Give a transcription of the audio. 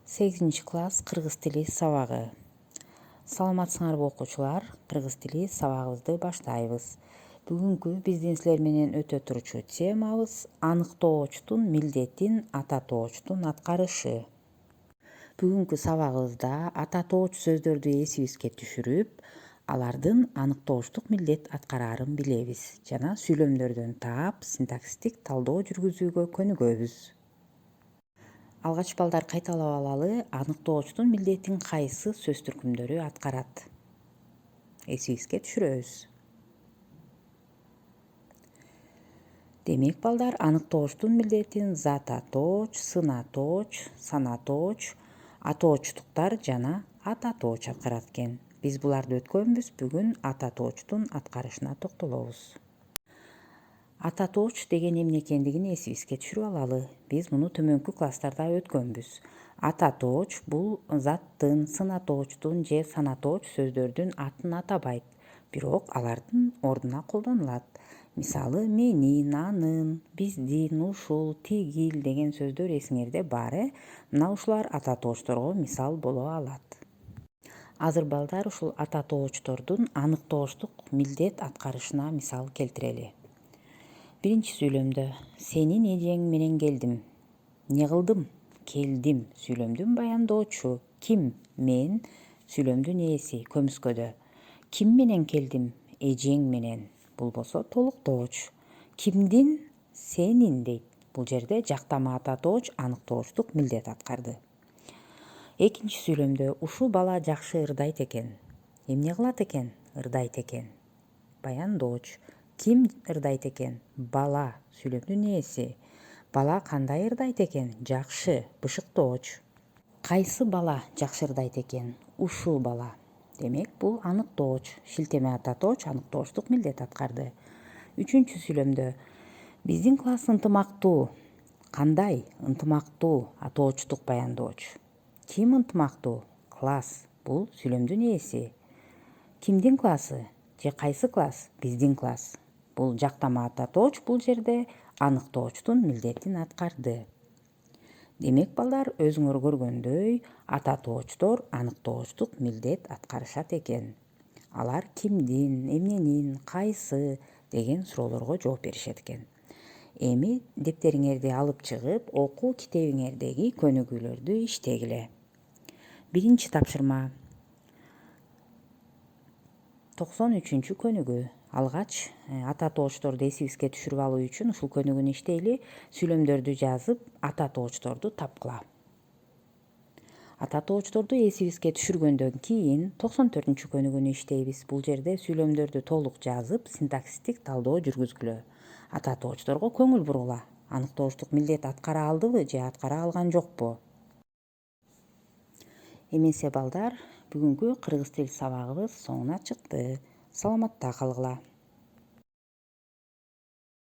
8 класс кыргыз тили сабагы. Саламатсыңарбы окуучулар, кыргыз тили сабагыбызды баштайбыз. Бүгүнкү биздин силер менен өтө турчу темабыз аныктоочтун милдетин ататоочтун аткарышы. Бүгүнкү сабагыбызда ататооч сөздөрдү эсибизге түшүрүп, алардын аныктоочтук милдет аткараарын билебиз жана сүйлөмдөрдөн таап, синтаксистик талдоо жүргүзүүгө көнүгөбүз. Алгач балдар кайталап алалы, аныктоочтун милдетин кайсы сөз түркүмдөрү аткарат? Эсибизге түшүрөбүз. Демек балдар, аныктоочтун милдетин зататооч, сынатооч, санатооч, атоочтуктар жана ататооч аткарат экен. Биз буларды өткөнбүз, бүгүн ататоочтун аткарышына токтолобуз. Ататооч деген эмне экендигин эсибизге түшүрүп алалы. Биз муну төмөнкү класстарда өткөнбүз. Ататооч бул заттын, сынатоочтун же санатооч сөздөрдүн атын атабайт, бирок алардын ордуна колдонулат. Мисалы, менин, анын, биздин, ушул, тигил деген сөздөр эсиңерде бар. Мына ушулар ататоочторго мисал боло алат. Азыр балдар ушул ататоочтордун аныктоочтук милдет аткарышына мисал келтирели. Биринчи сүйлөмдө сенин эжең менен келдим. Не кылдым? Келдим. Сүйлөмдүн баяндоочу ким? Мен. Сүйлөмдүн ээси көмүскөдө. Ким менен келдим? Эжең менен. Бул болсо толуктооч. Кимдин? Сенин дейт. Бул жерде жактама ататооч аныктоочтук милдет аткарды. Экинчи сүйлөмдө ушул бала жакшы ырдайт экен. Эмне кылат экен? Ырдайт экен. Баяндооч. Ким ырдайт экен? Бала. Сүйлөмдүн ээси. Бала кандай ырдайт экен? Жакшы. Бышыктооч. Кайсы бала жакшы ырдайт экен? Ушул бала. Демек, бул аныктооч. Шилтеме ататооч аныктоочтук милдет аткарды. Үчүнчү сүйлөмдө биздин класс ынтымактуу. Кандай? Ынтымактуу. Атоочтук баяндооч. Ким ынтымактуу? Класс. Бул сүйлөмдүн ээси. Кимдин классы? Же кайсы класс? Биздин класс. Бул жактама ататооч бул жерде аныктоочтун милдетин аткарды. Демек балдар, өзүңөр көргөндөй, ататоочтор аныктоочтук милдет аткарышат экен. Алар кимдин, эмненин, кайсы деген суроолорго жооп беришет экен. Эми дептериңерди алып чыгып, окуу китебиңердеги көнүгүүлөрдү иштегиле. Биринчи тапшырма. 93-чү көнүгүү. Алгач ататоочторду эсибизге түшүрүп алуу үчүн ушул көнүгүүнү иштейли. Сүйлөмдөрдү жазып, ататоочторду тапкыла. Ататоочторду эсибизге түшүргөндөн кийин 94-чү көнүгүүнү иштейбиз. Бул жерде сүйлөмдөрдү толук жазып, синтаксистик талдоо жүргүзгүлө. Ататоочторго көңүл бургула. Аныктоочтук милдет аткара алдыбы же аткара алган жокпу? Эмесе балдар, бүгүнкү кыргыз тил сабагыбыз соңуна чыкты. Саламатта калгыла.